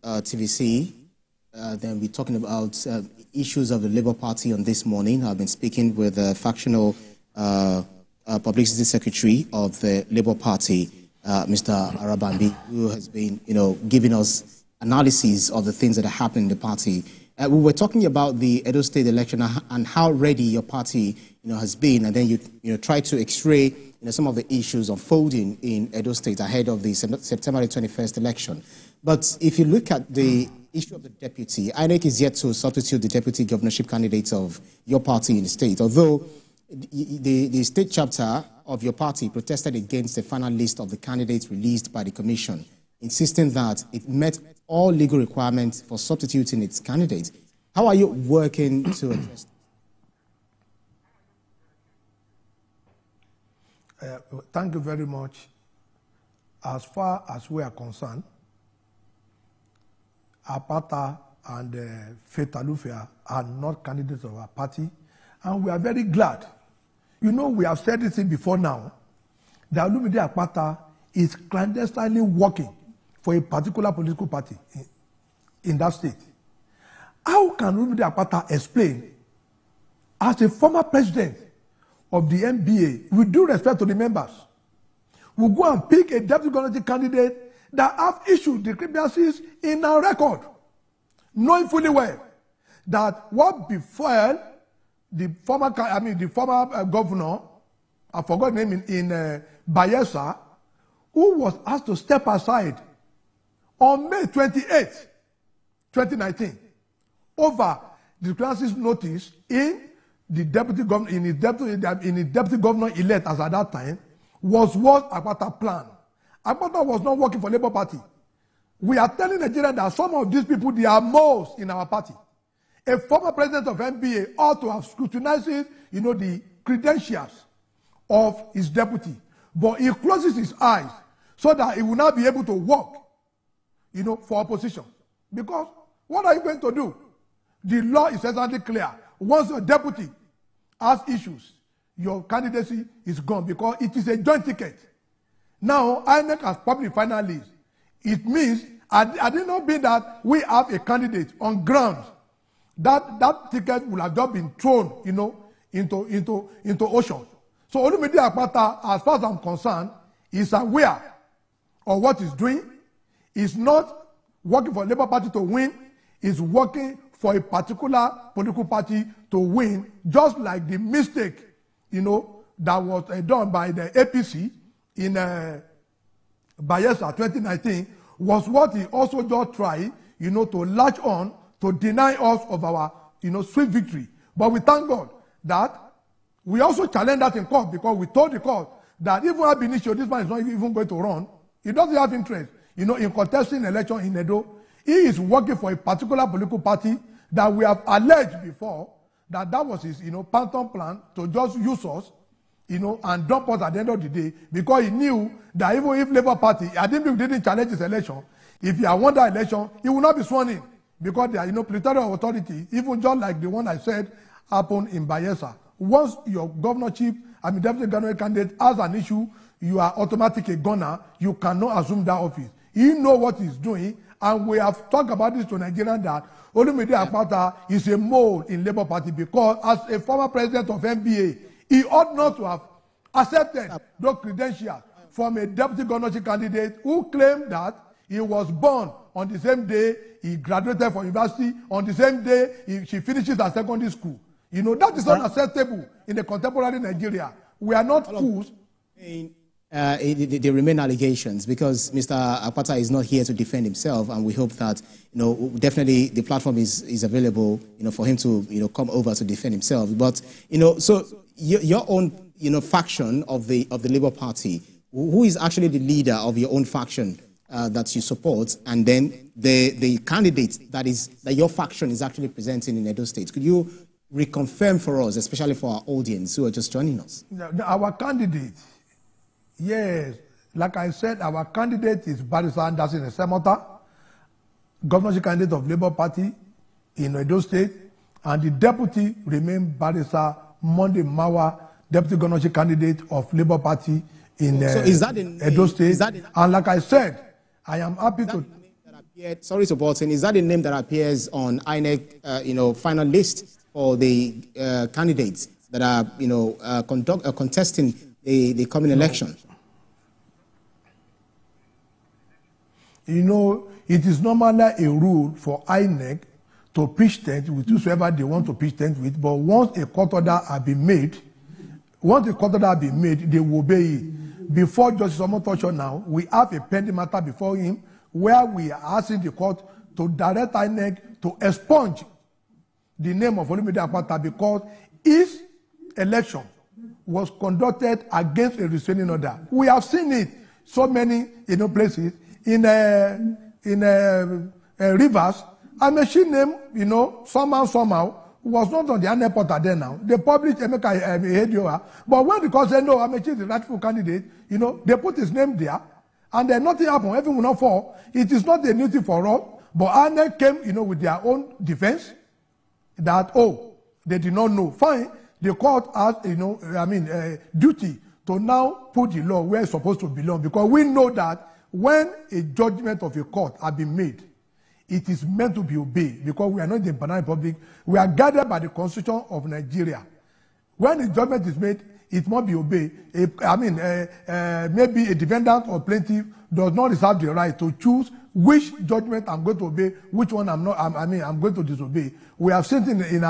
TVC. Then we're talking about issues of the Labour Party on this morning. I've been speaking with the factional publicity secretary of the Labour Party, Mr. Arabambi, who has been, giving us analysis of the things that are happening in the party. We were talking about the Edo State election and how ready your party, has been, and then you try to x-ray, some of the issues unfolding in Edo State ahead of the September 21st election. But if you look at the issue of the deputy, INEC is yet to substitute the deputy governorship candidates of your party in the state, although the state chapter of your party protested against the final list of the candidates released by the commission, insisting that it met all legal requirements for substituting its candidates. How are you working to address that? Thank you very much. As far as we are concerned, Apata and Faith Alufia are not candidates of our party, and we are very glad. We have said this before now, that Olumide Apata is clandestinely working for a particular political party in that state. How can Olumide Apata explain, as a former president of the NBA, with due respect to the members, will go and pick a deputy governorship candidate that have issued discrepancies in our record, knowing fully well that what befell the former governor, I forgot the name, in Bayelsa, who was asked to step aside on May 28, 2019, over discrepancies noticed in the deputy governor, in his deputy governor elect as at that time, was what Apata planned. Apata was not working for Labour Party. We are telling Nigeria that some of these people, they are most in our party. A former president of NBA ought to have scrutinized, the credentials of his deputy. But he closes his eyes so that he will not be able to work, for opposition. Because what are you going to do? The law is exactly clear. Once your deputy has issues, your candidacy is gone because it is a joint ticket. Now, INEC has published the final list. It means, had it not been that we have a candidate on grounds, that ticket will have just been thrown, into ocean. So Olumide Apata, as far as I'm concerned, is aware of what he's doing. He's not working for Labour Party to win. He's working for a particular political party to win, just like the mistake, that was done by the APC in Bayelsa 2019 was what he also just tried, to latch on to deny us of our, sweet victory. But we thank God that we also challenged that in court, because we told the court that even ab initio, this man is not even going to run. He doesn't have interest, in contesting election in Edo. He is working for a particular political party that we have alleged before that was his, phantom plan to just use us, and dump us at the end of the day, because he knew that even if Labour Party, I didn't challenge his election, if he had won that election, he will not be sworn in, because they are, plenary authority, even just like the one I said happened in Bayelsa. Once your governorship, deputy governor candidate has an issue, you are automatically a gunner, you cannot assume that office. He knows what he's doing, and we have talked about this to Nigerians that Olumide Apata is a mole in Labour Party, because as a former president of NBA, he ought not to have accepted those credentials from a deputy governorship candidate who claimed that he was born on the same day he graduated from university, on the same day she finishes her secondary school. That is unacceptable in the contemporary Nigeria. We are not fools. They remain allegations, because Mr. Apata is not here to defend himself, and we hope that definitely the platform is available for him to come over to defend himself. But so your own faction of the Labour Party, who is actually the leader of your own faction that you support, and then the candidate that your faction is actually presenting in Edo State? Could you reconfirm for us, especially for our audience who are just joining us? Our candidate. Yes, like I said, our candidate is Barrister Anderson Esemota, governorship candidate of Labour Party in Edo State, and the deputy remains Barrister Monday Mawa, deputy governorship candidate of Labour Party in Edo State. And like I said, I am happy to Sorry to butt in. Is that a name that appears on INEC, final list for the candidates that are, contesting the coming election? It is normally a rule for INEC to pitch tent with whoever they want to pitch tent with, but once a court order has been made, they will obey it. Before Justice Omotosho now, we have a pending matter before him where we are asking the court to direct INEC to expunge the name of Olumide Akpata because his election was conducted against a restraining order. We have seen it so many places in Rivers. A machine name, somehow was not on the INEC portal there now. They published Emeka Ehedioha, but when the court said no, Amechi is the rightful candidate, they put his name there, and then nothing happened. Everything will not fall. It is not a new thing for us, but INEC came, with their own defense that they did not know. Fine, the court has, duty to now put the law where it's supposed to belong, because we know that when a judgment of a court has been made, it is meant to be obeyed, because we are not in the Banana Republic. We are guided by the Constitution of Nigeria. When a judgment is made, it must be obeyed. Maybe a defendant or plaintiff does not reserve the right to choose which judgment I'm going to obey, which one I'm going to disobey. We have seen it in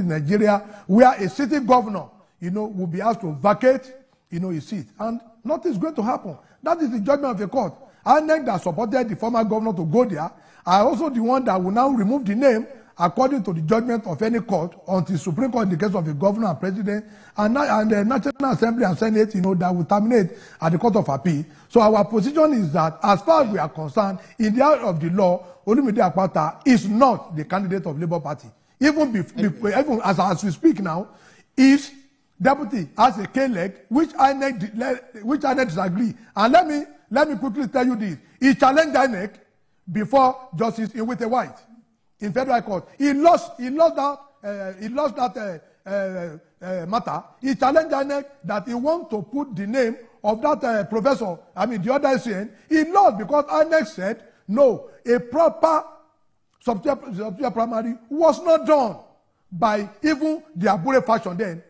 Nigeria where a city governor, will be asked to vacate, his seat, and nothing is going to happen. That is the judgment of the court. INEC that supported the former governor to go there are also the one that will now remove the name according to the judgment of any court until Supreme Court in the case of the governor and president, and the National Assembly and Senate, that will terminate at the Court of Appeal. So our position is that, as far as we are concerned, in the eye of the law, Olumide Akpata is not the candidate of Labour Party. Even as we speak now, his deputy has a K-leg, which INEC disagree. And let me quickly tell you this: he challenged INEC before Justice Iwete White in federal court. He lost that matter. He challenged INEC that he want to put the name of that professor, the other SCN. He lost because INEC said no, a proper sub-tier primary was not done by even the Abure faction then,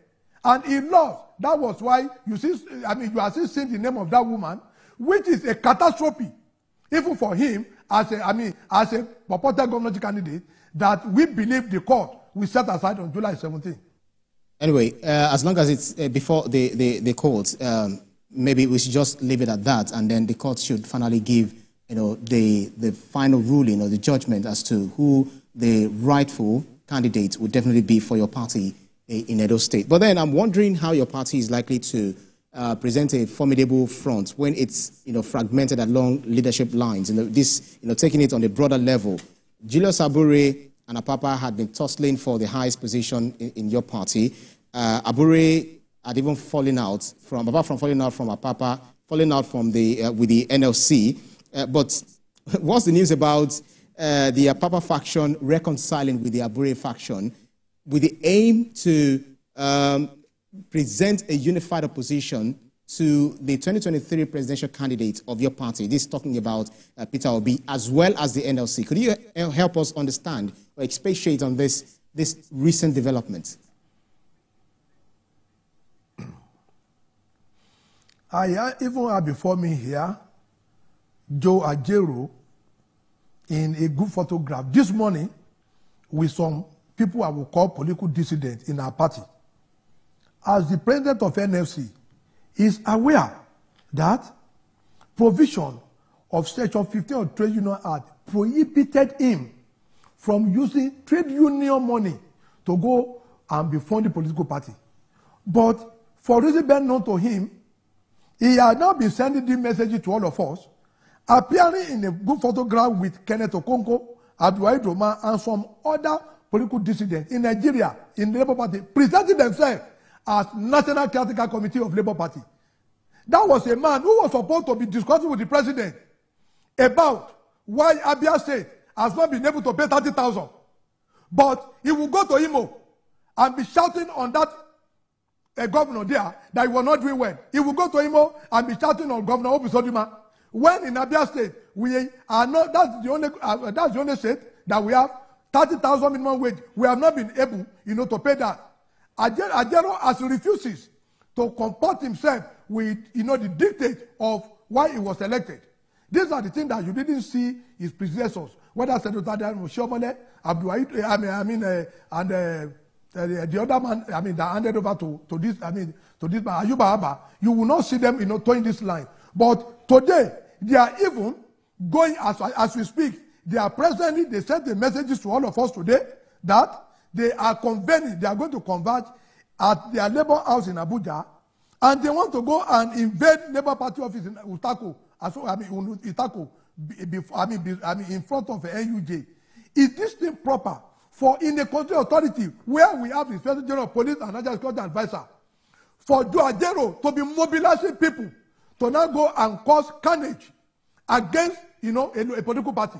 and he lost. That was why you are still seeing the name of that woman, which is a catastrophe, even for him as a purported governorship candidate, that we believe the court will set aside on July 17th. Anyway, as long as it's before the court, maybe we should just leave it at that, and then the court should finally give, the final ruling or the judgment as to who the rightful candidate would definitely be for your party in Edo State. But then I'm wondering how your party is likely to present a formidable front when it's fragmented along leadership lines. Taking it on a broader level. Julius Abure and Apapa had been tussling for the highest position in your party. Abure had even fallen out from Apapa, falling out from with the NLC. But what's the news about the Apapa faction reconciling with the Abure faction with the aim to present a unified opposition to the 2023 presidential candidate of your party? This is talking about Peter Obi, as well as the NLC. Could you help us understand or expatiate on this recent development? I even have before me here Joe Ajero in a good photograph this morning with some people I will call political dissidents in our party. As the president of NFC is aware that provision of Section 15 of Trade Union Act prohibited him from using trade union money to go and be funding political party. But for reason best known to him, he has now been sending this message to all of us, appearing in a good photograph with Kenneth Okonkwo, Abdulwahid Roma, and some other political dissidents in Nigeria, in the Labour Party, presenting themselves as National Caretaker Committee of Labour Party. That was a man who was supposed to be discussing with the president about why Abia State has not been able to pay 30,000. But he will go to Imo and be shouting on that governor there that he was not doing well. He will go to Imo and be shouting on Governor Obisodima, When in Abia State, we are not, that's the only state that we have 30,000 minimum wage. We have not been able, to pay that. Ajero as refuses to comport himself with, the dictate of why he was elected. These are the things that you didn't see his predecessors, whether Senator Dan Shomole, and the other man, that handed over to this man, Ayuba Abba. You will not see them, towing this line. But today, they are even going, as we speak, they sent the messages to all of us today that they are convening, they are going to converge at their labor house in Abuja, and they want to go and invade Labour Party office in Utako, in front of the NUJ. Is this thing proper for in the country authority where we have the Inspector General of Police and National Security Advisor, for Ajero to be mobilizing people to now go and cause carnage against, a political party?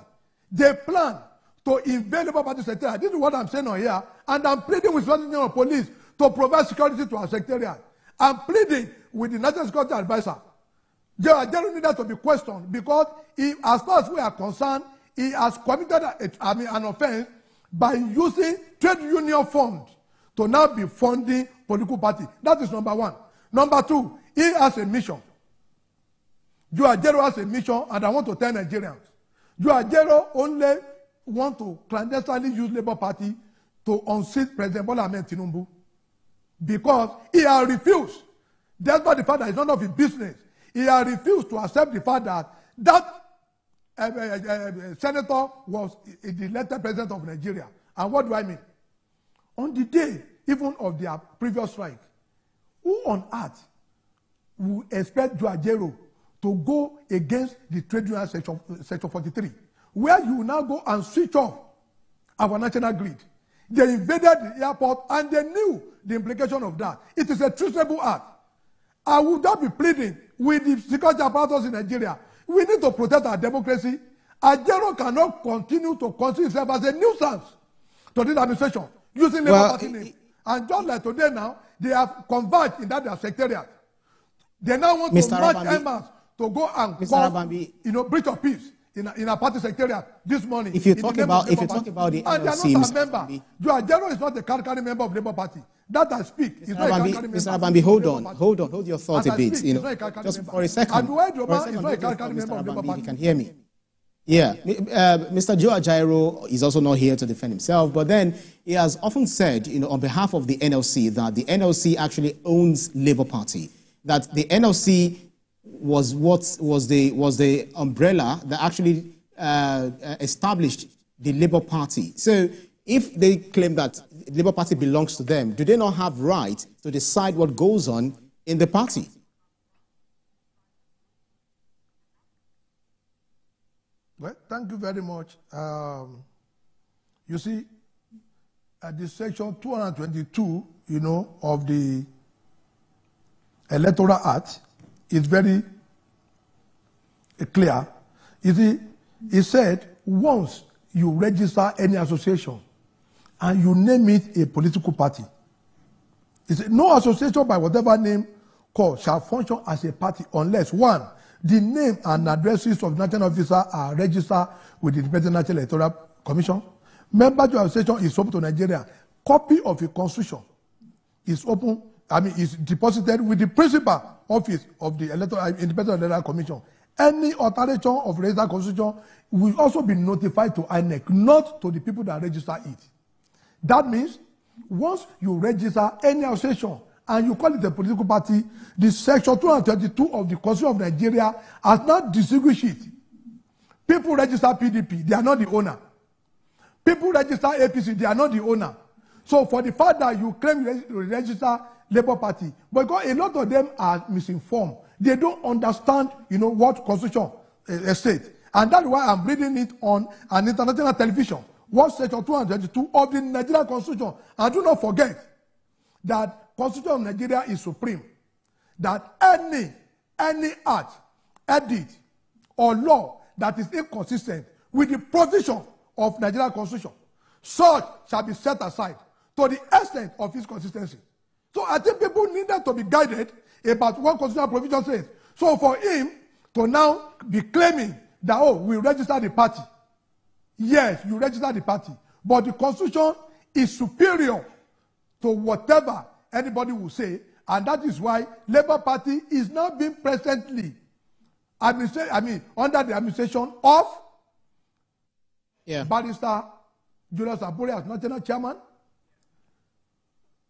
They plan to invade Labour Party secretariat. This is what I'm saying on here, and I'm pleading with the Inspector General of Police to provide security to our secretariat. I'm pleading with the National Security Advisor. Ajero needed to be questioned because he, as far as we are concerned, he has committed an offense by using trade union funds to now be funding political party. That is number one. Number two, he has a mission. Ajero has a mission, and I want to tell Nigerians, Ajero only want to clandestinely use Labour Party to unseat President Bola Ahmed Tinubu because he has refused, despite the fact that it's none of his business, he has refused to accept the fact that senator was the elected president of Nigeria. And what do I mean? On the day even of their previous strike, who on earth will expect Ajero to go against the trade union section 43, where you now go and switch off our national grid? They invaded the airport and they knew the implication of that. It is a treasonable act. I would not be pleading with the security apparatus in Nigeria. We need to protect our democracy. Ajero cannot continue to consider himself as a nuisance to this administration using Labour Party name. And just like today now, they have converged in that their secretariat. They now want to march Emmas to go and cause, breach of peace in a party secretariat this morning. If you talk about the NLC, and they are not a member. Ajero is not a carry member of Labour Party. That I speak. Mr. Arabambi, hold your thought a bit. Just for a second. You can hear me. Yeah, Mr. Joe Ajero is also not here to defend himself, but then he has often said, on behalf of the NLC, that the NLC actually owns Labour Party, that the NLC was the umbrella that actually established the Labour Party. So if they claim that the Labour Party belongs to them, do they not have right to decide what goes on in the party? Well, thank you very much. You see, at the section 222, of the Electoral Act, is very clear. You see, it said once you register any association and you name it a political party, it said no association by whatever name called shall function as a party unless, one, the name and addresses of national officers are registered with the Independent National Electoral Commission. Membership association is open to Nigeria. Copy of a constitution is open, is deposited with the principal office of the Independent Electoral Commission. Any alteration of registered constitution will also be notified to INEC, not to the people that register it. That means once you register any association and you call it a political party, the section 222 of the Constitution of Nigeria has not distinguished it. People register PDP, they are not the owner. People register APC, they are not the owner. So for the fact that you claim you register Labour Party, because a lot of them are misinformed, they don't understand, what Constitution states. And that's why I'm reading it on an international television. What section 222 of the Nigerian Constitution. And do not forget that Constitution of Nigeria is supreme. That any act, edit, or law that is inconsistent with the provision of Nigerian Constitution, such shall be set aside to the extent of its consistency. So I think people needed to be guided about what constitutional provision says. So for him to now be claiming that, oh, we register the party. Yes, you register the party. But the constitution is superior to whatever anybody will say. And that is why Labour Party is now being presently under the administration of Barrister Julius Abure as national chairman,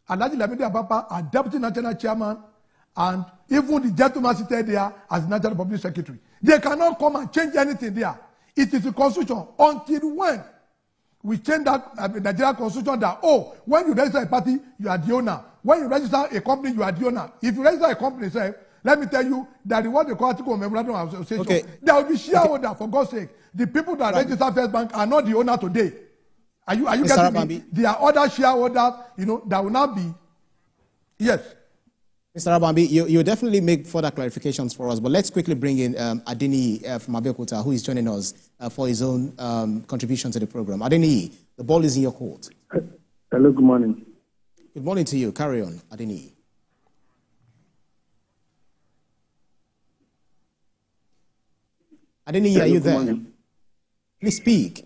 Alhaji Lamidi Abapa as deputy national chairman, and even the gentleman seated there as national public secretary. They cannot come and change anything there. It is the constitution. Until when we change that Nigerian constitution that, oh, when you register a party, you are the owner. When you register a company, you are the owner. If you register a company, say, let me tell you that what they call article memorandum of association, there will be shareholder, for God's sake. The people that register First Bank are not the owner today. Are you getting me? There are other shareholders, that will not be. Yes. Mr. Arabambi, you definitely make further clarifications for us, but let's quickly bring in Adeniyi from Abeokuta, who is joining us for his own contribution to the program. Adeniyi, the ball is in your court. Hello, good morning. Good morning to you. Carry on, Adeniyi. Adeniyi, are you there? Morning. Please speak.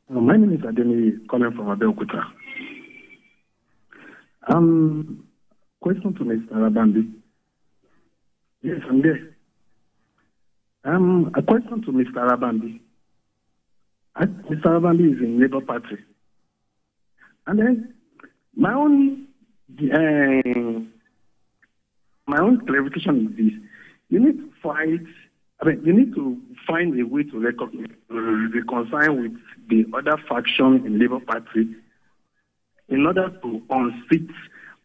My name is Adeniyi, calling from Abeokuta. Question to Mr. Arabambi. Yes, I'm there. A question to Mr. Arabambi. Mr. Arabambi is in Labour Party. And then my own clarification is this. You need to find a way to reconcile with the other faction in Labour Party in order to unseat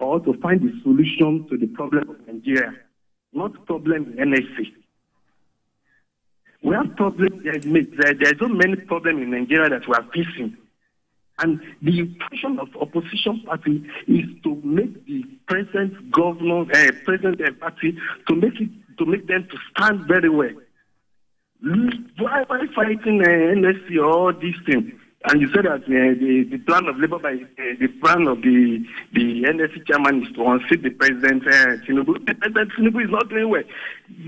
or to find the solution to the problem of Nigeria, not problem in NSC. We have problems. There's so many problems in Nigeria that we are facing. And the function of opposition party is to make the present governor, present party, to make them to stand very well. Why fighting NSC or all these things? And you said that the plan of Labour the plan of the NSC chairman is to unseat the president Tinubu. The president Tinubu is not doing well.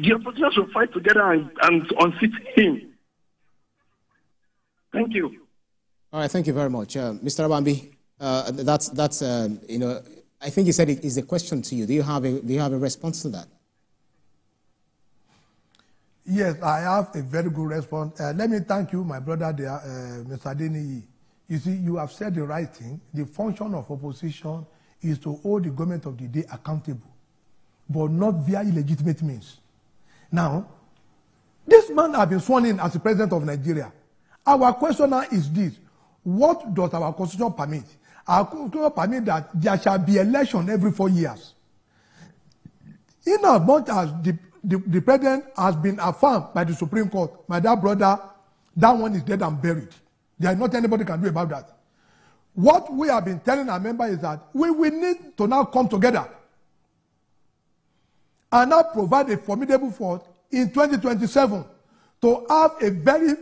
The opposition should fight together and unseat him. Thank you. All right, thank you very much, Mr. Arabambi. That's I think you said it is a question to you. Do you have a response to that? Yes, I have a very good response. Let me thank you, my brother there, Mr. Adeniyi. You see, you have said the right thing. The function of opposition is to hold the government of the day accountable, but not via illegitimate means. Now, this man has been sworn in as the president of Nigeria. Our question now is this. What does our constitution permit? Our constitution permits that there shall be election every 4 years. In as much as the president has been affirmed by the Supreme Court, my dear brother, that one is dead and buried. There is nothing anybody can do about that. What we have been telling our members is that we will need to now come together and now provide a formidable force in 2027 to have a very,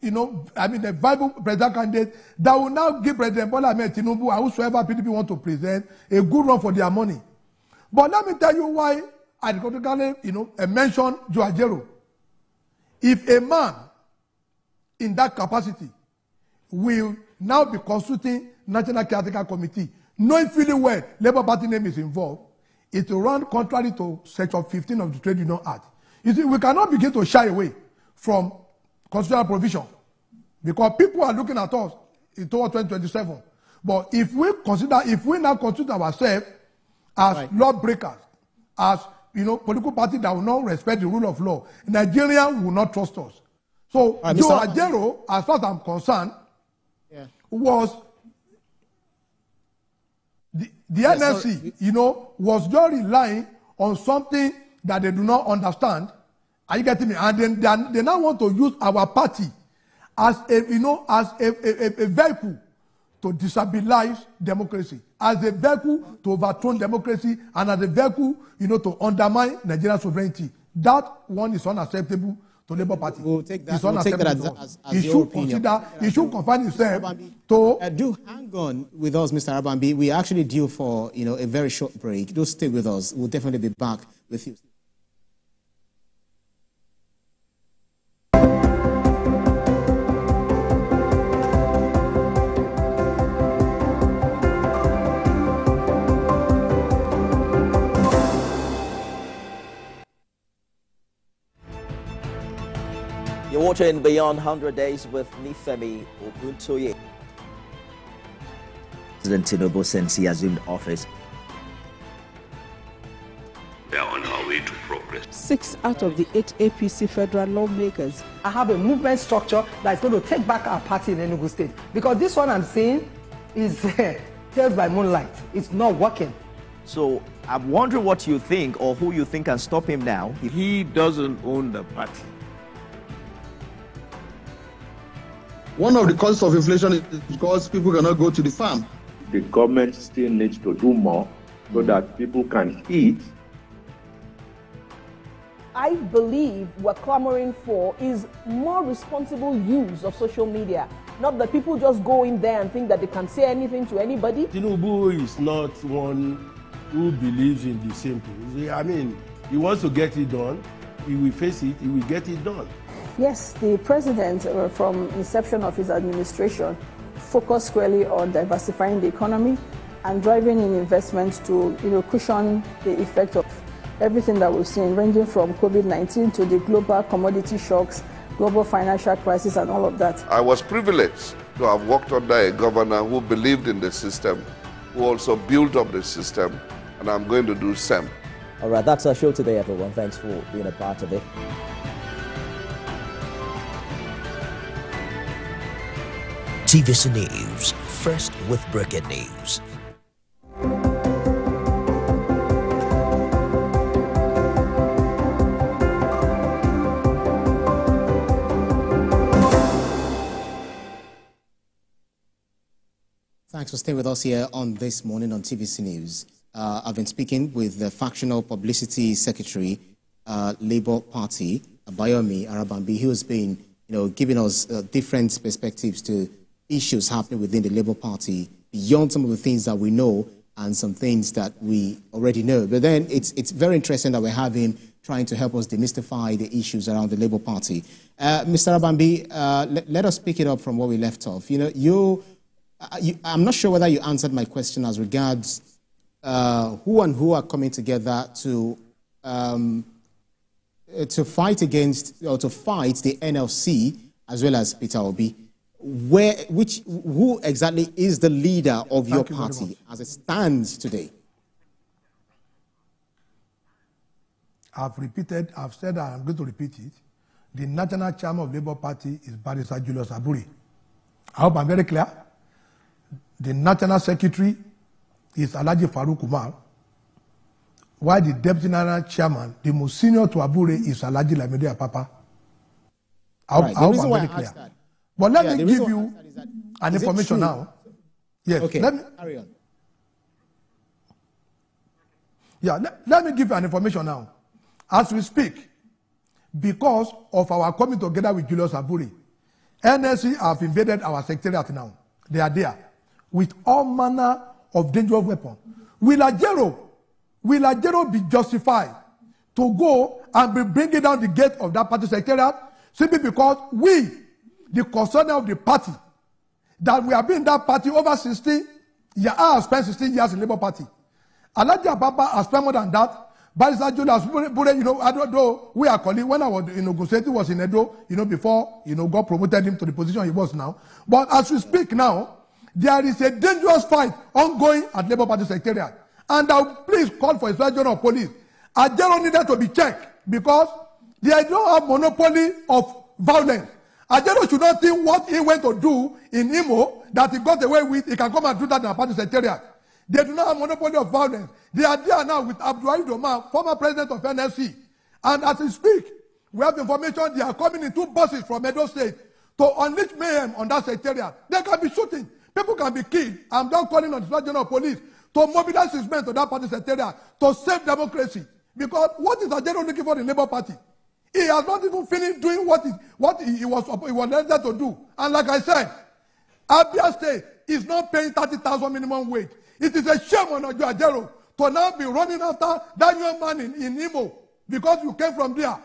a viable president candidate that will now give President Bola Ahmed Tinubu and whosoever PDP want to present a good run for their money. But let me tell you why I mentioned Joe Ajero. If a man in that capacity will now be consulting National Caretaker Committee, knowing fully well Labour Party name is involved, it will run contrary to Section 15 of the Trade Union Act. You see, we cannot begin to shy away from constitutional provision because people are looking at us toward 2027. But if we now consider ourselves as lawbreakers, as political party that will not respect the rule of law, Nigeria will not trust us. So Joe Ajero, as far as I'm concerned, was the NSC, was just relying on something that they do not understand. Are you getting me? And then they now want to use our party as a vehicle to destabilize democracy, as a vehicle to overthrow democracy, and as a vehicle, to undermine Nigerian sovereignty. That one is unacceptable to Labour Party. We'll take that. It's we'll take that as your opinion. He should confine himself to. Do hang on with us, Mr. Arabambi. We are actually due for a very short break. Do stay with us. We'll definitely be back with you. Reporting beyond 100 days with Nifemi Oguntoye. President Tinubu, since he assumed office. We are on our way to progress. 6 out of the 8 APC federal lawmakers. I have a movement structure that's going to take back our party in Enugu State. Because this one I'm seeing is tales by moonlight. It's not working. So I'm wondering what you think, or who you think can stop him now. He doesn't own the party. One of the causes of inflation is because people cannot go to the farm. The government still needs to do more so that people can eat. I believe what clamoring for is more responsible use of social media. Not that people just go in there and think that they can say anything to anybody. Tinubu is not one who believes in the same thing. I mean, he wants to get it done. He will face it. He will get it done. Yes, the president, from inception of his administration, focused squarely on diversifying the economy and driving in investments to cushion the effect of everything that we've seen, ranging from COVID-19 to the global commodity shocks, global financial crisis, and all of that. I was privileged to have worked under a governor who believed in the system, who also built up the system, and I'm going to do the same. All right, that's our show today, everyone. Thanks for being a part of it. TVC News, first with breaking news. Thanks for staying with us here on This Morning on TVC News. I've been speaking with the Factional Publicity Secretary, Labour Party, Abayomi Arabambi, who has been giving us different perspectives to issues happening within the Labour Party, beyond some of the things that we know and some things that we already know. But then it's very interesting that we have him trying to help us demystify the issues around the Labour Party. Mr. Arabambi, let us pick it up from where we left off. I'm not sure whether you answered my question as regards who and who are coming together to fight against, or to fight the NLC as well as Peter Obi. Who exactly is the leader of your party as it stands today? I've said, and I'm going to repeat it. The national chairman of Labour Party is Barrister Julius Aburi. I hope I'm very clear. The national secretary is Alhaji Farouk Umar, while the deputy national chairman, the most senior to Abure, is Alhaji Lamide Apapa. I hope I'm very clear. But let me give you an information now. Yes, okay, carry on. Yeah, let me give you an information now. As we speak, because of our coming together with Julius Aburi, NSC have invaded our secretariat now. They are there with all manner of dangerous weapons. Will Ajero be justified to go and be bringing down the gate of that party secretariat simply because we, the concern of the party, that we have been in that party over 16 years, I have spent 16 years in Labour Party. Alhaji Ababa has spent more than that. Barrister Julius Bure, I don't know, we are colleagues. When I was in Ogun he was in Edo, before, God promoted him to the position he was now. But as we speak now, there is a dangerous fight ongoing at Labour Party Secretariat. And I will please call for Inspector General of Police. Ajero needed to be checked because they don't have monopoly of violence. Ajero should not think what he went to do in Imo that he got away with, he can come and do that in a party secretariat. They do not have monopoly of violence. They are there now with Abdulwahid Omar, former president of NSC. And as we speak, we have information they are coming in 2 buses from Edo State to unleash mayhem on that secretariat. They can be shooting. People can be killed. I'm now calling on the Inspector General of Police to mobilize his men to that party secretariat to save democracy. Because what is Ajero looking for in the Labour Party? He has not even finished doing what he was elected to do. And like I said, Abia State is not paying 30,000 minimum wage. It is a shame on Ajero to now be running after that young man in Imo because you came from there.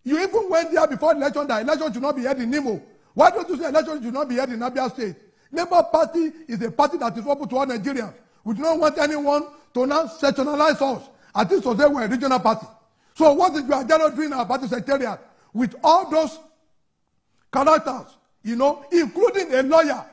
You even went there before the election that election should not be held in Imo. Why don't you say election should not be held in Abia State? Labour Party is a party that is open to all Nigerians. We do not want anyone to now sectionalize us. At least today we're a regional party. So what is Ajero doing in our party secretariat with all those characters, including a lawyer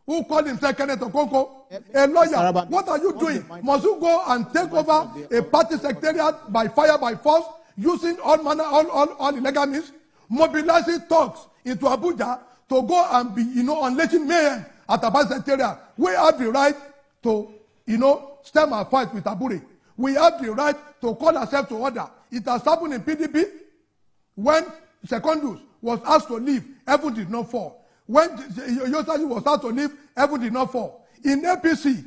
who called himself Kenneth Okonkwo. A lawyer, what are you doing? Must you go and take over a party secretariat by fire, by force, using all manner, all illegal means, mobilizing thugs into Abuja to go and be, unleashing mayhem at the party secretariat? We have the right to, stem our fight with Abure. We have the right to call ourselves to order. It has happened in PDP when Secondus was asked to leave, heaven did not fall. When Yosali was asked to leave, heaven did not fall. In APC,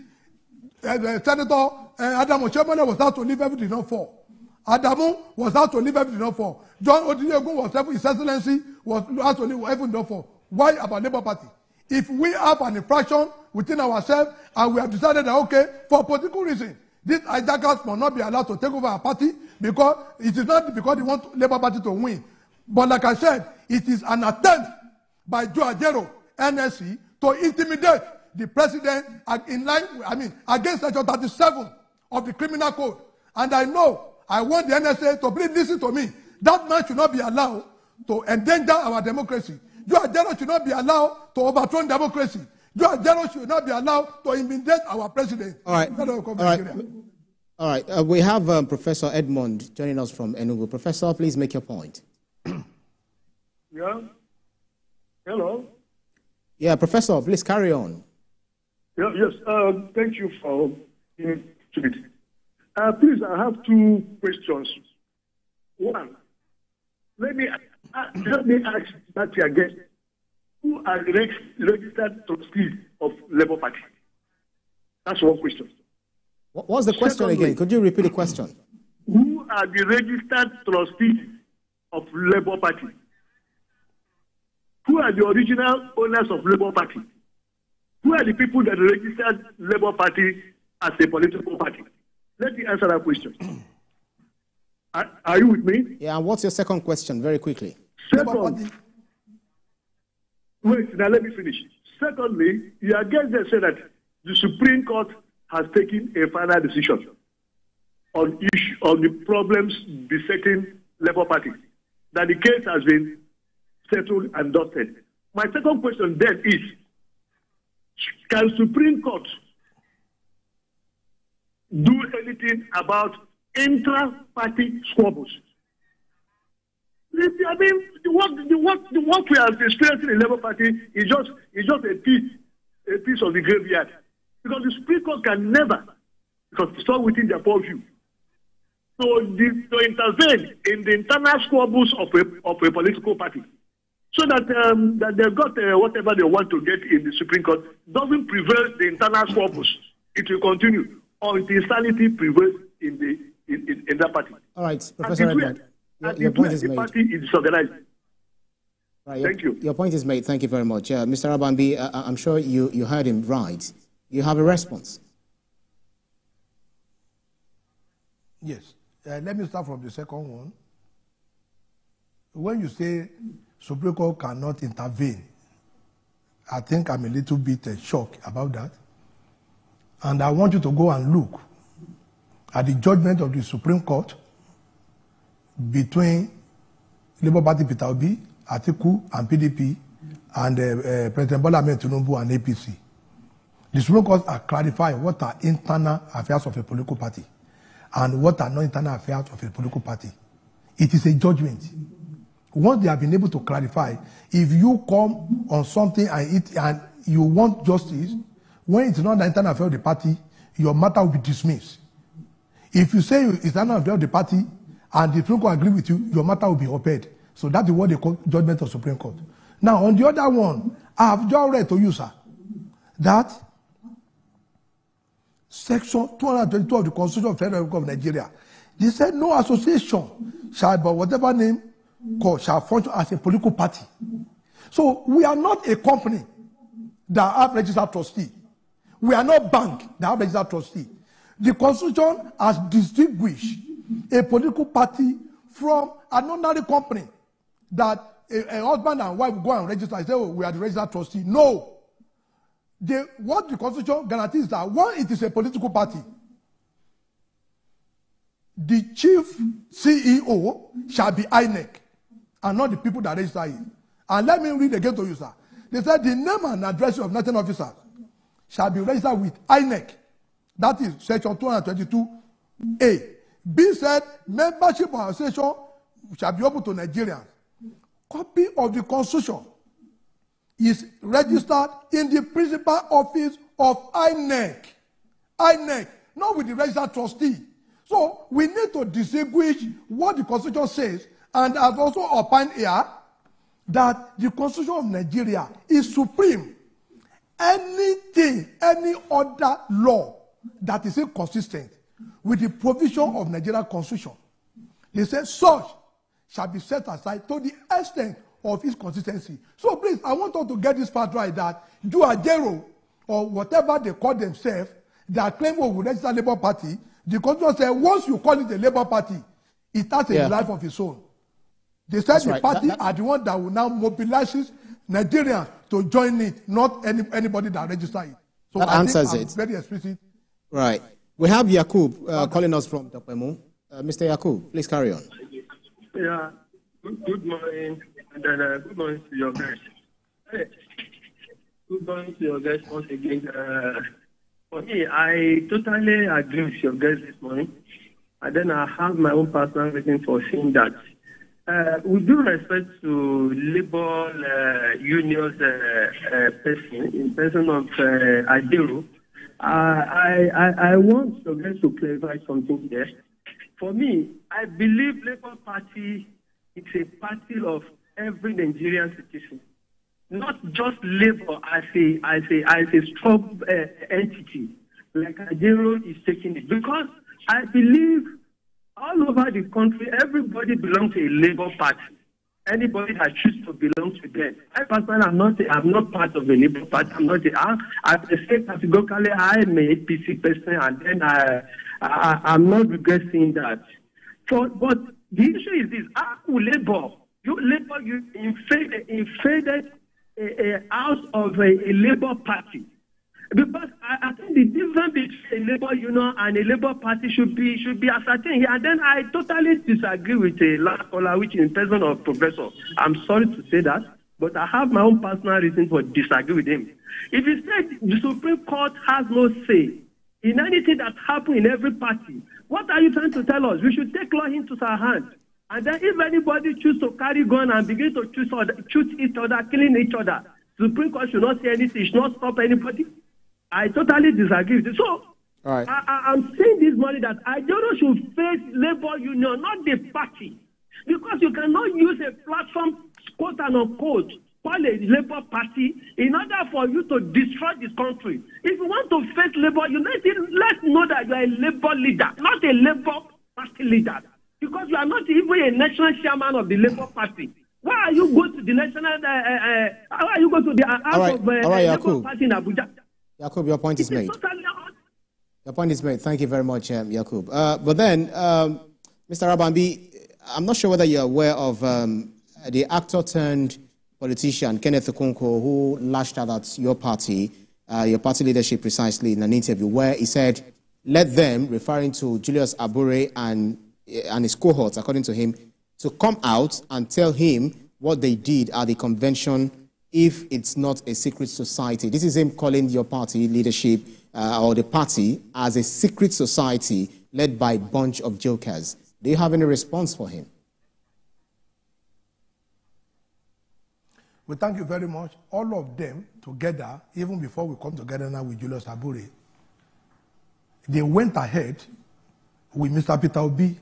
Senator Adamu Shemane was asked to leave, heaven did not fall. Adamu was asked to leave, heaven did not fall. John Odiniogun was His Excellency was asked to leave, heaven did not fall. Why about Labour Party? If we have an infraction within ourselves and we have decided that, okay, for political reason, these hijackers must not be allowed to take over our party because it is not because they want Labour Party to win. But like I said, it is an attempt by Joe Ajero, NSC, to intimidate the president against Section 37 of the Criminal Code. And I want the NSA to please listen to me. That man should not be allowed to endanger our democracy. Joe Ajero should not be allowed to overthrow democracy. Joe Ajero should not be allowed to intimidate our president. All right. We have Professor Edmond joining us from Enugu. Professor, please make your point. Yeah. Hello. Yeah, Professor, please carry on. Yeah, yes. Thank you for being to it. Please, I have two questions. One, let me ask that again. Who are the registered trustees of Labour Party? That's one question. What's the question again? Could you repeat the question? Who are the registered trustees of Labour Party? Who are the original owners of Labour Party? Who are the people that registered Labour Party as a political party? Let me answer that question. Are you with me? Yeah, and what's your second question, very quickly? Second, wait, now let me finish. Secondly, your guest there said that the Supreme Court has taken a final decision on the problems besetting Labour Party, that the case has been settled and dusted. My second question then is, can Supreme Court do anything about intra-party squabbles? I mean, what we are experiencing in the Labour Party is just a piece of the graveyard. Because the Supreme Court can never, because it's all within their purview, to intervene in the internal squabbles of a political party. So that they've got whatever they want to get in the Supreme Court doesn't prevail the internal squabbles. It will continue until sanity prevails in that party. All right, Professor Edmond, your point is made. The party is disorganized. Right, Thank you. Your point is made. Thank you very much. Mr. Arabambi, I'm sure you heard him right. You have a response. Yes. Let me start from the second one. When you say Supreme Court cannot intervene, I think I'm a little bit shocked about that. And I want you to go and look at the judgment of the Supreme Court between Labour Party Peter Obi, Atiku, and PDP, and President Bola Ahmed Tinubu and APC. The Supreme Court are clarifying what are internal affairs of a political party and what are not internal affairs of a political party. It is a judgment. Once they have been able to clarify, if you come on something and you want justice, when it's not the internal affair of the party, your matter will be dismissed. If you say it's an affair of the party and the Supreme Court agree with you, your matter will be upheld. So that is what they call judgment of Supreme Court. Now, on the other one, I have just read to you, sir, that Section 222 of the Constitution of the Federal Republic of Nigeria, they said no association shall, by whatever name called, shall function as a political party. So we are not a company that have registered trustee. We are not bank that have registered trustee. The Constitution has distinguished a political party from an ordinary company that a husband and wife go and register and say, oh, we are the registered trustee. No. What the Constitution guarantees is that one, it is a political party. The chief CEO shall be INEC and not the people that register it. And let me read again to you, sir. They said the name and address of nothing officers shall be registered with INEC. That is section 222A. B said membership of association shall be open to Nigerians. Copy of the constitution is registered in the principal office of INEC. INEC, not with the registered trustee. So we need to distinguish what the constitution says, and I've also opined here that the constitution of Nigeria is supreme. Anything, any other law that is inconsistent with the provision of Nigerian constitution, they say such shall be set aside to the extent of its consistency. So please, I want us to get this part right, that Juajero, or whatever they call themselves, that claim we register Labour Party, the constitution says once you call it a Labour Party, it has a life of its own. They said the party are the one that will now mobilize Nigerians to join it, not anybody that register it. So that answers it. Very explicit. Right. We have Yakub calling us from Dopemu. Mr. Yakub, please carry on. Yeah. Good morning. And then, good morning to your guests. Hey. Good morning to your guests once again. For me, I totally agree with your guests this morning. And then I have my own personal reason for saying that. With due respect to labor unions person, in person of Adero, I want your guys to clarify something here. For me, I believe Labour Party is a party of every Nigerian citizen, not just Labour as a strong entity like Adero is taking it. Because I believe all over the country, everybody belongs to a Labour Party. Anybody that chooses to belong to them. I personally I'm not part of the Labour Party. I say categorically I'm an APC person, and then I'm not regretting that. But the issue is this: Labour invaded out of a Labour Party. Because I think the difference between a Labour union and a Labour Party should be ascertained here. And then I totally disagree with a last caller, which is in person of Professor. I'm sorry to say that, but I have my own personal reason for disagree with him. If he said the Supreme Court has no say in anything that happens in every party, what are you trying to tell us? We should take law into our hands. And then if anybody chooses to carry gun and begin to shoot each other, killing each other, Supreme Court should not say anything, should not stop anybody. I totally disagree with it. So, right. I'm saying this morning that Adero should face Labour Union, not the party. Because you cannot use a platform, quote and unquote, call a Labour Party in order for you to destroy this country. If you want to face Labour Union, let's know that you are a Labour leader, not a Labour Party leader. Because you are not even a national chairman of the Labour Party. Why are you going to the national, why are you going to the house of Labour Party in Abuja? Yakub, your point is made. Your point is made. Thank you very much, Yakub. But then, Mr. Arabambi, I'm not sure whether you're aware of the actor turned politician, Kenneth Okonkwo, who lashed out at your party leadership precisely in an interview where he said, let them, referring to Julius Abure and his cohorts, according to him, to come out and tell him what they did at the convention if it's not a secret society. This is him calling your party leadership or the party as a secret society led by a bunch of jokers. Do you have any response for him? We thank you very much. All of them together, even before we come together now with Julius Abure, they went ahead with Mr. Peter Obi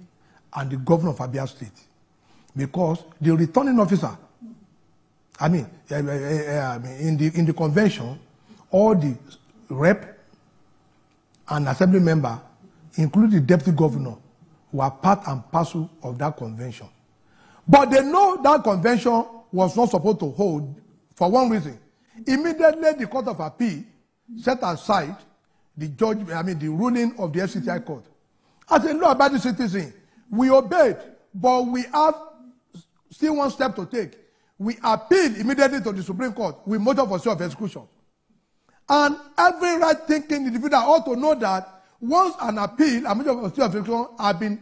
and the governor of Abia State, because the returning officer, in the convention, all the rep and assembly member, including the deputy governor, were part and parcel of that convention. But they know that convention was not supposed to hold for one reason. Immediately, the Court of Appeal set aside the ruling of the FCTI court. As a law-abiding citizen, we obeyed, but we have still one step to take. We appeal immediately to the Supreme Court with motion for stay of execution. And every right-thinking individual ought to know that once an appeal, a motion for stay of execution, have been,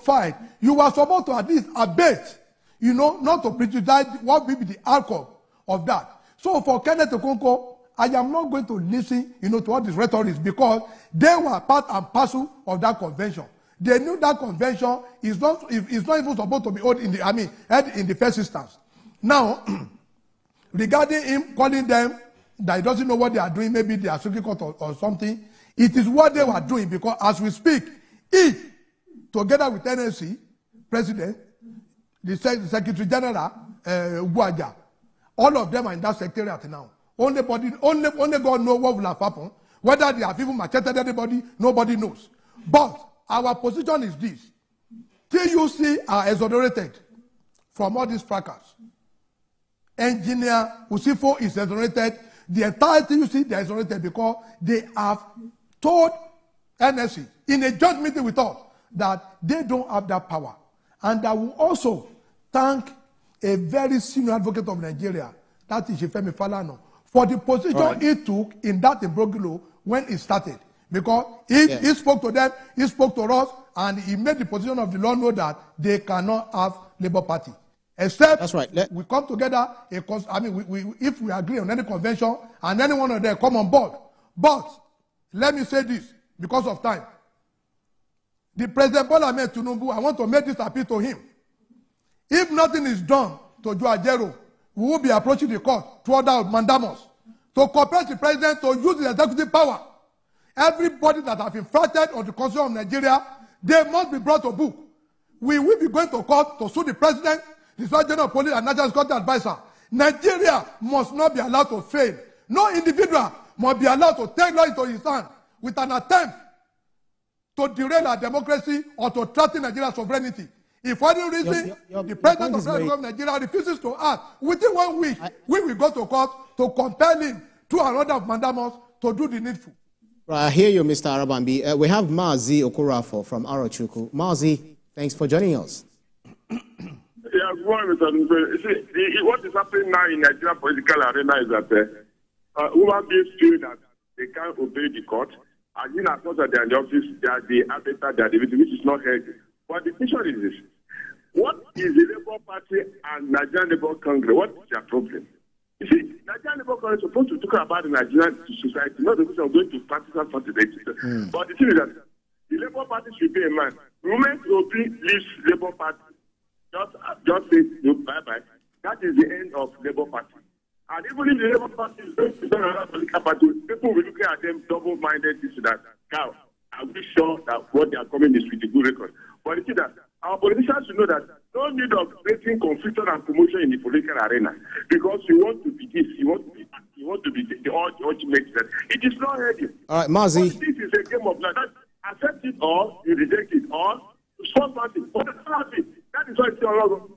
filed, you are supposed to at least abate, you know, not to prejudice what will be the outcome of that. So for Kenneth Okonkwo, I am not going to listen, you know, to all these rhetorics because they were part and parcel of that convention. They knew that convention is not even supposed to be held in the, held in the first instance. Now, regarding him calling them that he doesn't know what they are doing, maybe they are Supreme Court or something, it is what they were doing because as we speak, if, together with NSC, President, the Secretary General, Guaja, all of them are in that secretariat now. Only God knows what will have happened. Whether they have even macheted anybody, nobody knows. But our position is this. TUC are exonerated from all these fracas. Engineer Usifo is exonerated. The entire TUC, they are exonerated because they have told NSC in a joint meeting with us that they don't have that power. And I will also thank a very senior advocate of Nigeria, that is Ifemi Falana, for the position he took in that imbroglio when it started. Because he spoke to them, he spoke to us, and he made the position of the law know that they cannot have Labour Party. Except we come together, if we agree on any convention, and any one of them come on board. But let me say this, because of time. The President Bola Ahmed Tinubu, I want to make this appeal to him. If nothing is done to Joe Ajero, we will be approaching the court to order mandamus to compel the president to use the executive power. Everybody that have infracted on the Constitution of Nigeria, they must be brought to book. We will be going to court to sue the president, the Surgeon General of Police, and National Security Advisor. Nigeria must not be allowed to fail. No individual must be allowed to take law into his hand with an attempt to derail our democracy or to threaten Nigeria's sovereignty. If for any reason the president of the Republic of Nigeria refuses to act, within 1 week, we will go to court to compel him through an order of mandamus to do the needful. Right, I hear you, Mr. Arabambi. We have Mazi Okorafo from Arochukwu. Mazi, thanks for joining us. Yeah, good morning, Mr. See, what is happening now in Nigeria political arena is that human beings feel that they can't obey the court. And in as much as they are in the office, they are the arbiter, they are the victim, which is not healthy. But the question is this. What is the Labour Party and Nigerian Labour Congress? What is their problem? You see, Nigerian Labour Congress is supposed to talk about the Nigerian society, not the question of going to partisan parties. But the thing is that the Labour Party should be a man. The moment Obi leaves Labour Party, just say bye-bye. That is the end of Labour Party. And even if the Labour Party is going to be another political party, people will look at them double-minded, this and that. Now, are we sure that what they are coming is with a good record? But the thing that our politicians should know that no need of creating confusion and commotion in the political arena because you want to be this, you want to be the ultimate. It is not ready. All right, Mazi. This is a game of life. Accept it or you reject it or respond something. But that is why it's all.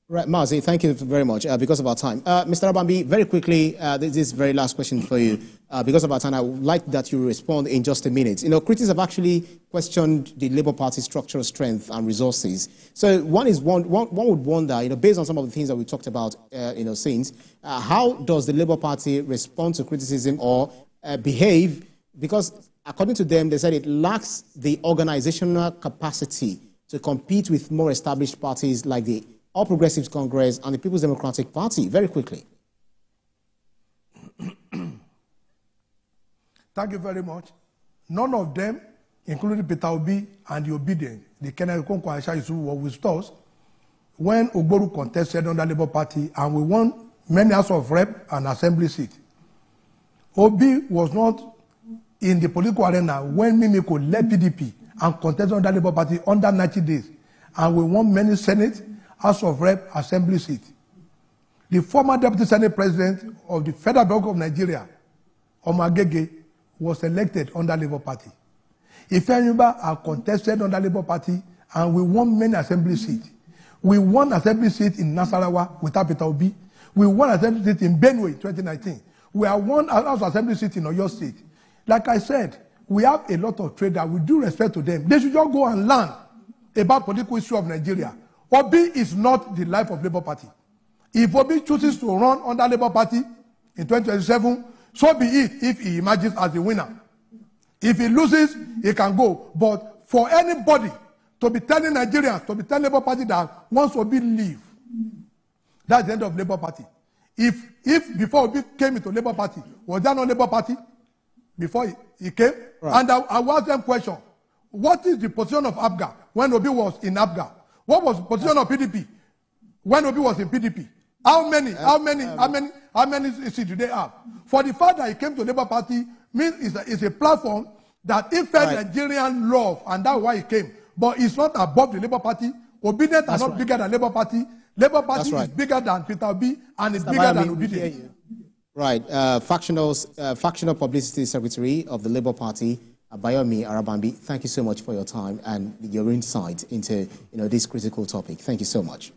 Right, Mazi, thank you very much. Because of our time, Mr. Arabambi, very quickly, this is very last question for you. Because of our time, I would like that you respond in just a minute. You know, critics have actually questioned the Labour Party's structural strength and resources. So one would wonder, you know, based on some of the things that we talked about, since, how does the Labour Party respond to criticism or behave? Because according to them, they said it lacks the organizational capacity to compete with more established parties like the All Progressives Congress and the People's Democratic Party. Very quickly. Thank you very much. None of them, including Peter Obi and the obedient, the Kenneth Okonkwo and Aisha Yusufu, were with us when Ogboru contested under Labour Party and we won many House of Rep and Assembly seats. Obi was not in the political arena when Mimiko led PDP and contested under Labour Party under 90 days. And we won many Senate, House of Rep, Assembly seats. The former Deputy Senate President of the Federal Republic of Nigeria, Omagege, was elected under Labour Party. Ifeanyiba are contested under Labour Party and we won many Assembly seats. We won Assembly seat in Nasarawa without Peter Obi. We won Assembly seat in Benue in 2019. We have won House Assembly seat in Oyo State. Like I said, we have a lot of traders. We do respect to them. They should just go and learn about political issue of Nigeria. Obi is not the life of Labour Party. If Obi chooses to run under Labour Party in 2027, so be it if he emerges as the winner. If he loses, he can go. But for anybody to be telling Nigerians, to be telling Labour Party that once Obi leave, That's the end of Labour Party. If before Obi came into Labour Party, was there no Labour Party before he came? Right. And I will ask them question. What is the position of ABGA when Obi was in ABGA? What was the position of PDP when Obi was in PDP? How many seats do they have? For the fact that he came to Labour Party means it's a platform that he felt Nigerian love, and that's why he came. But it's not above the Labour Party. Obedient are not bigger than Labour Party. Labour Party is bigger than Peter Obi, and it's bigger than Obedient. Right. Factional Publicity Secretary of the Labour Party, Abayomi Arabambi, thank you so much for your time and your insight into this critical topic. Thank you so much.